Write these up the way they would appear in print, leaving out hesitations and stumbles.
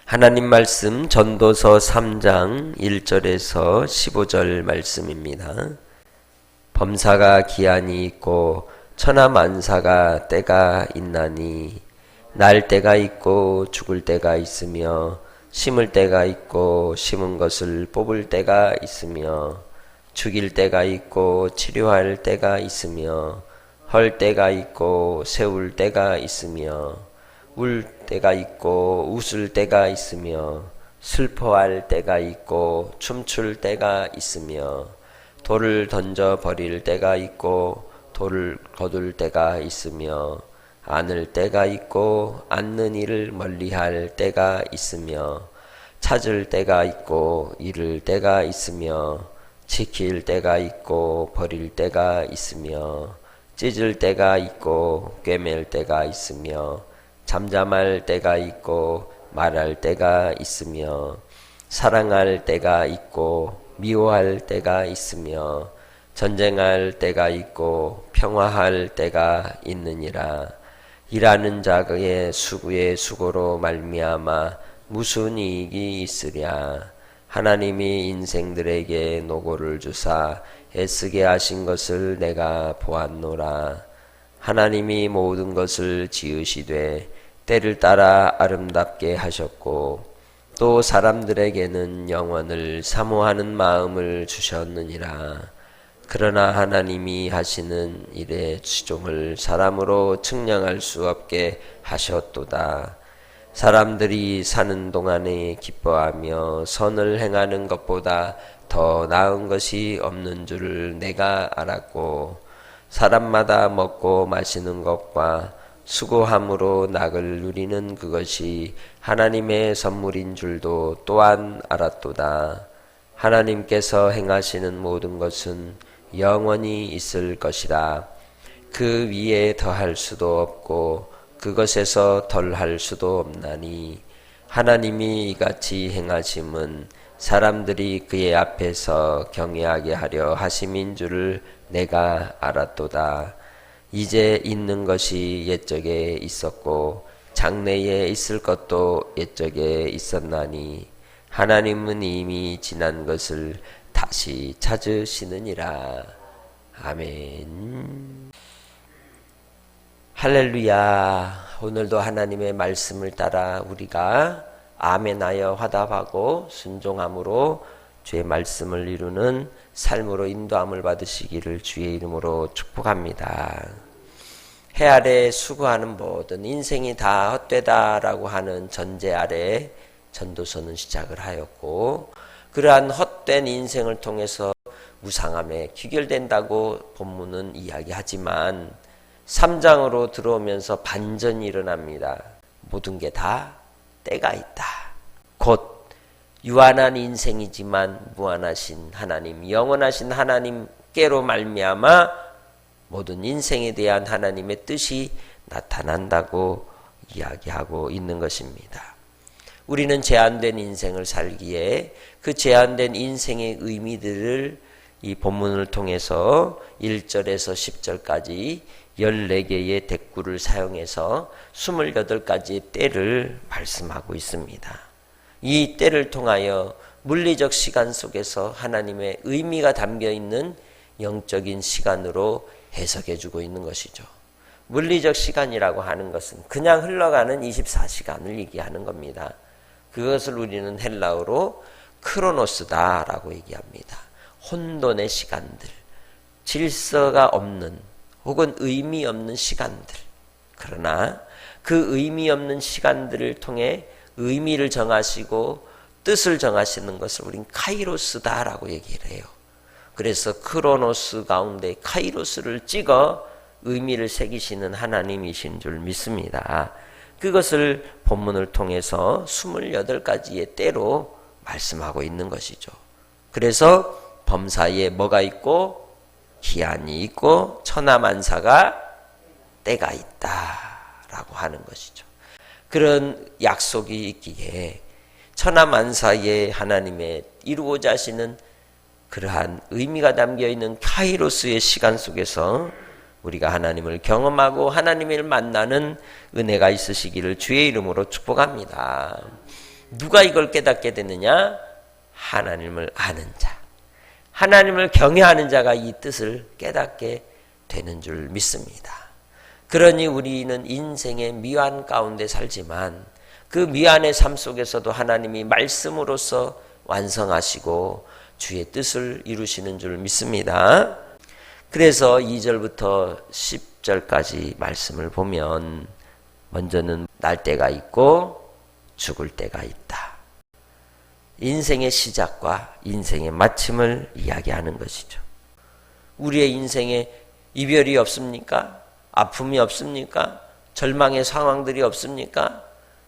하나님 말씀 전도서 3장 1절에서 15절 말씀입니다. 범사가 기한이 있고 천하만사가 때가 있나니 날 때가 있고 죽을 때가 있으며 심을 때가 있고 심은 것을 뽑을 때가 있으며 죽일 때가 있고 치료할 때가 있으며 헐 때가 있고 세울 때가 있으며 울 때가 있고 웃을 때가 있으며 슬퍼할 때가 있고 춤출 때가 있으며 돌을 던져 버릴 때가 있고 돌을 거둘 때가 있으며 안을 때가 있고 앉는 일을 멀리할 때가 있으며 찾을 때가 있고 잃을 때가 있으며 지킬 때가 있고 버릴 때가 있으며 찢을 때가 있고 꿰맬 때가 있으며 잠잠할 때가 있고 말할 때가 있으며 사랑할 때가 있고 미워할 때가 있으며 전쟁할 때가 있고 평화할 때가 있느니라. 일하는 자의 수고의 수고로 말미암아 무슨 이익이 있으랴. 하나님이 인생들에게 노고를 주사 애쓰게 하신 것을 내가 보았노라. 하나님이 모든 것을 지으시되 때를 따라 아름답게 하셨고 또 사람들에게는 영원을 사모하는 마음을 주셨느니라. 그러나 하나님이 하시는 일의 추종을 사람으로 측량할 수 없게 하셨도다. 사람들이 사는 동안에 기뻐하며 선을 행하는 것보다 더 나은 것이 없는 줄을 내가 알았고 사람마다 먹고 마시는 것과 수고함으로 낙을 누리는 그것이 하나님의 선물인 줄도 또한 알았도다. 하나님께서 행하시는 모든 것은 영원히 있을 것이라. 그 위에 더할 수도 없고 그것에서 덜할 수도 없나니 하나님이 이같이 행하심은 사람들이 그의 앞에서 경외하게 하려 하심인 줄을 내가 알았도다. 이제 있는 것이 옛적에 있었고 장래에 있을 것도 옛적에 있었나니 하나님은 이미 지난 것을 다시 찾으시느니라. 아멘. 할렐루야. 오늘도 하나님의 말씀을 따라 우리가 아멘하여 화답하고 순종함으로 주의 말씀을 이루는 삶으로 인도함을 받으시기를 주의 이름으로 축복합니다. 해 아래 수고하는 모든 인생이 다 헛되다라고 하는 전제 아래 전도서는 시작을 하였고 그러한 헛된 인생을 통해서 무상함에 귀결된다고 본문은 이야기하지만 3장으로 들어오면서 반전이 일어납니다. 모든 게 다 때가 있다. 곧 유한한 인생이지만 무한하신 하나님, 영원하신 하나님께로 말미암아 모든 인생에 대한 하나님의 뜻이 나타난다고 이야기하고 있는 것입니다. 우리는 제한된 인생을 살기에 그 제한된 인생의 의미들을 이 본문을 통해서 1절에서 10절까지 14개의 대꾸를 사용해서 28가지의 때를 말씀하고 있습니다. 이 때를 통하여 물리적 시간 속에서 하나님의 의미가 담겨있는 영적인 시간으로 해석해주고 있는 것이죠. 물리적 시간이라고 하는 것은 그냥 흘러가는 24시간을 얘기하는 겁니다. 그것을 우리는 헬라어로 크로노스다라고 얘기합니다. 혼돈의 시간들, 질서가 없는 혹은 의미 없는 시간들. 그러나 그 의미 없는 시간들을 통해 의미를 정하시고 뜻을 정하시는 것을 우린 카이로스다라고 얘기를 해요. 그래서 크로노스 가운데 카이로스를 찍어 의미를 새기시는 하나님이신 줄 믿습니다. 그것을 본문을 통해서 28가지의 때로 말씀하고 있는 것이죠. 그래서 범사에 뭐가 있고 기한이 있고 천하만사가 때가 있다라고 하는 것이죠. 그런 약속이 있기에 천하만사에 하나님의 이루고자 하시는 그러한 의미가 담겨있는 카이로스의 시간 속에서 우리가 하나님을 경험하고 하나님을 만나는 은혜가 있으시기를 주의 이름으로 축복합니다. 누가 이걸 깨닫게 되느냐? 하나님을 아는 자, 하나님을 경외하는 자가 이 뜻을 깨닫게 되는 줄 믿습니다. 그러니 우리는 인생의 미완 가운데 살지만 그 미완의 삶 속에서도 하나님이 말씀으로서 완성하시고 주의 뜻을 이루시는 줄 믿습니다. 그래서 2절부터 10절까지 말씀을 보면 먼저는 날 때가 있고 죽을 때가 있다. 인생의 시작과 인생의 마침을 이야기하는 것이죠. 우리의 인생에 이별이 없습니까? 아픔이 없습니까? 절망의 상황들이 없습니까?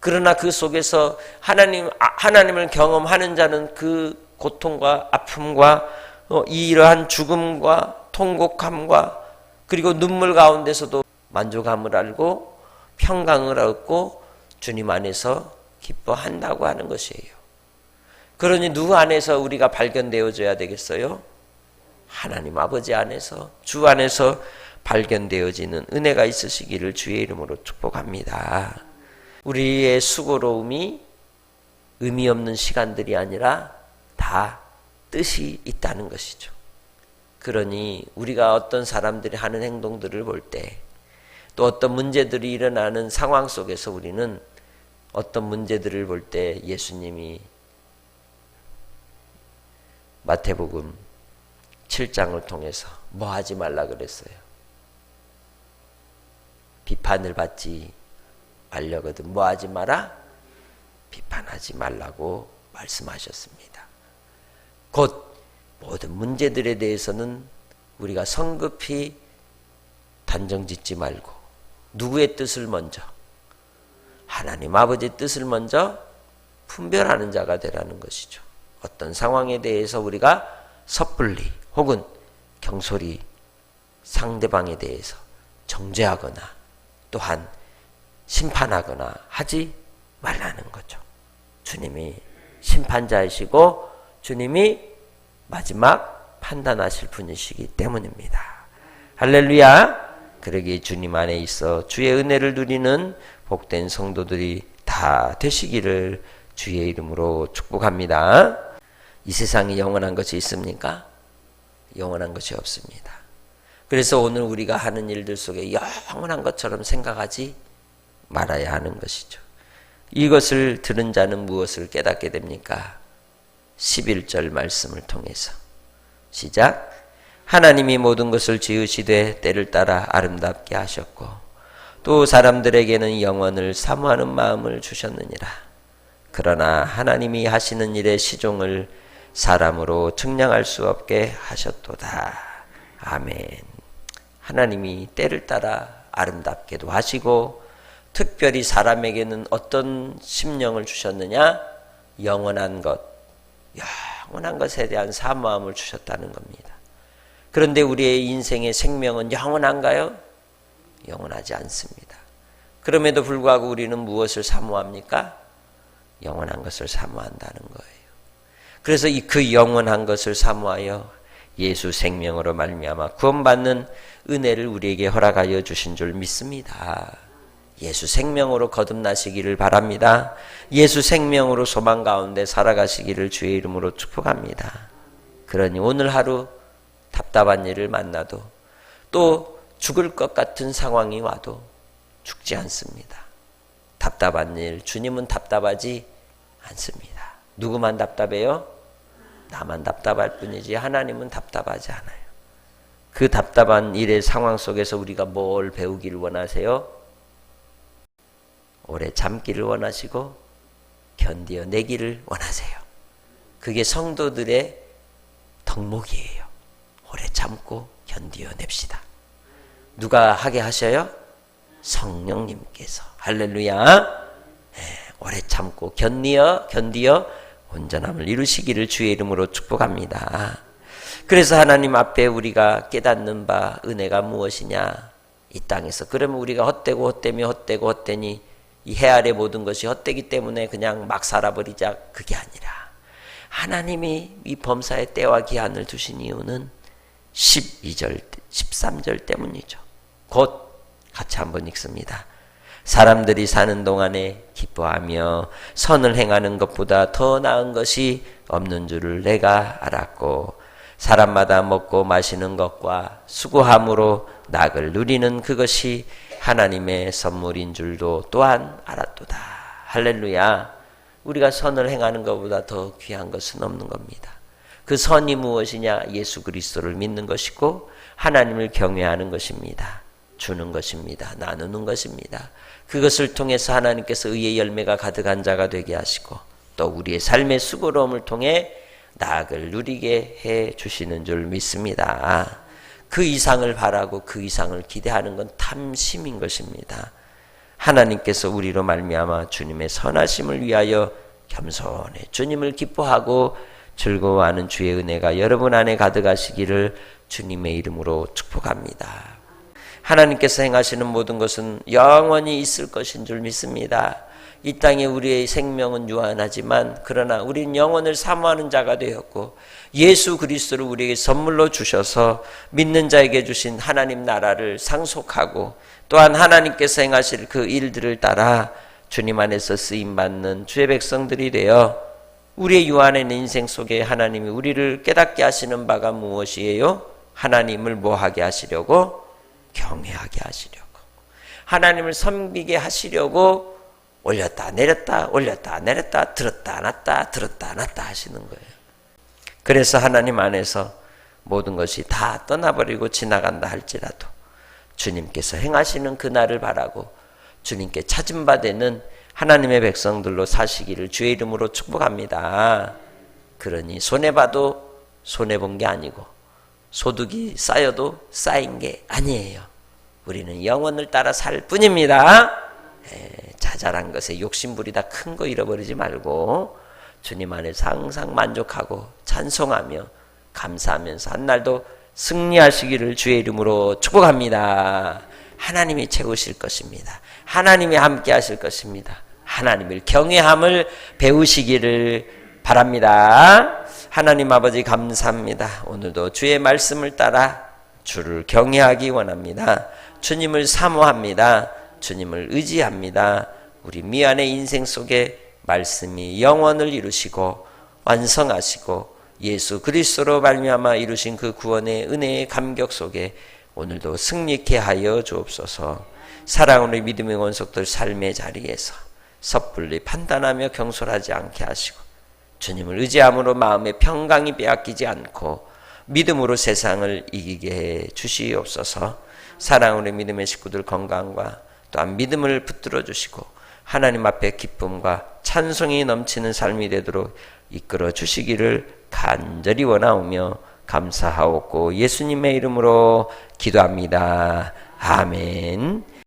그러나 그 속에서 하나님을 경험하는 자는 그 고통과 아픔과 이러한 죽음과 통곡함과 그리고 눈물 가운데서도 만족함을 알고 평강을 얻고 주님 안에서 기뻐한다고 하는 것이에요. 그러니 누구 안에서 우리가 발견되어져야 되겠어요? 하나님 아버지 안에서, 주 안에서 발견되어지는 은혜가 있으시기를 주의 이름으로 축복합니다. 우리의 수고로움이 의미 없는 시간들이 아니라 다 뜻이 있다는 것이죠. 그러니 우리가 어떤 사람들이 하는 행동들을 볼 때, 또 어떤 문제들이 일어나는 상황 속에서 우리는 어떤 문제들을 볼 때 예수님이 마태복음 7장을 통해서 뭐 하지 말라 그랬어요? 비판을 받지 말려거든 뭐 하지 마라? 비판하지 말라고 말씀하셨습니다. 곧 모든 문제들에 대해서는 우리가 성급히 단정짓지 말고 누구의 뜻을 먼저, 하나님 아버지의 뜻을 먼저 분별하는 자가 되라는 것이죠. 어떤 상황에 대해서 우리가 섣불리 혹은 경솔히 상대방에 대해서 정죄하거나 또한 심판하거나 하지 말라는 거죠. 주님이 심판자이시고 주님이 마지막 판단하실 분이시기 때문입니다. 할렐루야. 그러기에 주님 안에 있어 주의 은혜를 누리는 복된 성도들이 다 되시기를 주의 이름으로 축복합니다. 이 세상에 영원한 것이 있습니까? 영원한 것이 없습니다. 그래서 오늘 우리가 하는 일들 속에 영원한 것처럼 생각하지 말아야 하는 것이죠. 이것을 들은 자는 무엇을 깨닫게 됩니까? 11절 말씀을 통해서 시작. 하나님이 모든 것을 지으시되 때를 따라 아름답게 하셨고 또 사람들에게는 영원을 사모하는 마음을 주셨느니라. 그러나 하나님이 하시는 일의 시종을 사람으로 측량할 수 없게 하셨도다. 아멘. 하나님이 때를 따라 아름답게도 하시고 특별히 사람에게는 어떤 심령을 주셨느냐? 영원한 것, 영원한 것에 대한 사모함을 주셨다는 겁니다. 그런데 우리의 인생의 생명은 영원한가요? 영원하지 않습니다. 그럼에도 불구하고 우리는 무엇을 사모합니까? 영원한 것을 사모한다는 거예요. 그래서 그 영원한 것을 사모하여 예수 생명으로 말미암아 구원받는 은혜를 우리에게 허락하여 주신 줄 믿습니다. 예수 생명으로 거듭나시기를 바랍니다. 예수 생명으로 소망 가운데 살아가시기를 주의 이름으로 축복합니다. 그러니 오늘 하루 답답한 일을 만나도 또 죽을 것 같은 상황이 와도 죽지 않습니다. 답답한 일, 주님은 답답하지 않습니다. 누구만 답답해요? 나만 답답할 뿐이지 하나님은 답답하지 않아요. 그 답답한 일의 상황 속에서 우리가 뭘 배우기를 원하세요? 오래 참기를 원하시고 견디어 내기를 원하세요. 그게 성도들의 덕목이에요. 오래 참고 견디어 냅시다. 누가 하게 하셔요? 성령님께서. 할렐루야. 오래 참고 견디어 온전함을 이루시기를 주의 이름으로 축복합니다. 그래서 하나님 앞에 우리가 깨닫는 바 은혜가 무엇이냐? 이 땅에서. 그러면 우리가 헛되니 이 해 아래 모든 것이 헛되기 때문에 그냥 막 살아버리자. 그게 아니라 하나님이 이 범사의 때와 기한을 두신 이유는 12절, 13절 때문이죠. 곧 같이 한번 읽습니다. 사람들이 사는 동안에 기뻐하며 선을 행하는 것보다 더 나은 것이 없는 줄을 내가 알았고 사람마다 먹고 마시는 것과 수고함으로 낙을 누리는 그것이 하나님의 선물인 줄도 또한 알았도다. 할렐루야. 우리가 선을 행하는 것보다 더 귀한 것은 없는 겁니다. 그 선이 무엇이냐? 예수 그리스도를 믿는 것이고 하나님을 경외하는 것입니다. 주는 것입니다. 나누는 것입니다. 그것을 통해서 하나님께서 의의 열매가 가득한 자가 되게 하시고 또 우리의 삶의 수고로움을 통해 낙을 누리게 해 주시는 줄 믿습니다. 그 이상을 바라고 그 이상을 기대하는 건 탐심인 것입니다. 하나님께서 우리로 말미암아 주님의 선하심을 위하여 겸손해 주님을 기뻐하고 즐거워하는 주의 은혜가 여러분 안에 가득하시기를 주님의 이름으로 축복합니다. 하나님께서 행하시는 모든 것은 영원히 있을 것인 줄 믿습니다. 이 땅에 우리의 생명은 유한하지만 그러나 우리는 영원을 사모하는 자가 되었고 예수 그리스도를 우리에게 선물로 주셔서 믿는 자에게 주신 하나님 나라를 상속하고 또한 하나님께서 행하실 그 일들을 따라 주님 안에서 쓰임받는 주의 백성들이 되어 우리의 유한한 인생 속에 하나님이 우리를 깨닫게 하시는 바가 무엇이에요? 하나님을 뭐하게 하시려고? 경외하게 하시려고. 하나님을 섬기게 하시려고 올렸다 내렸다 올렸다 내렸다 들었다 놨다 들었다 놨다 하시는 거예요. 그래서 하나님 안에서 모든 것이 다 떠나버리고 지나간다 할지라도 주님께서 행하시는 그날을 바라고 주님께 찾은 바 되는 하나님의 백성들로 사시기를 주의 이름으로 축복합니다. 그러니 손해봐도 손해본 게 아니고 소득이 쌓여도 쌓인 게 아니에요. 우리는 영혼을 따라 살 뿐입니다. 자잘한 것에 욕심부리다 큰 거 잃어버리지 말고 주님 안에서 항상 만족하고 찬송하며 감사하면서 한 날도 승리하시기를 주의 이름으로 축복합니다. 하나님이 채우실 것입니다. 하나님이 함께 하실 것입니다. 하나님을 경외함을 배우시기를 바랍니다. 하나님 아버지 감사합니다. 오늘도 주의 말씀을 따라 주를 경외하기 원합니다. 주님을 사모합니다. 주님을 의지합니다. 우리 미안의 인생 속에 말씀이 영원을 이루시고 완성하시고 예수 그리스도로 말미암아 이루신 그 구원의 은혜의 감격 속에 오늘도 승리케 하여 주옵소서. 사랑하는 믿음의 원속들 삶의 자리에서 섣불리 판단하며 경솔하지 않게 하시고 주님을 의지함으로 마음의 평강이 빼앗기지 않고 믿음으로 세상을 이기게 해 주시옵소서. 사랑하는 믿음의 식구들 건강과 또한 믿음을 붙들어 주시고 하나님 앞에 기쁨과 찬송이 넘치는 삶이 되도록 이끌어 주시기를 간절히 원하오며 감사하옵고 예수님의 이름으로 기도합니다. 아멘.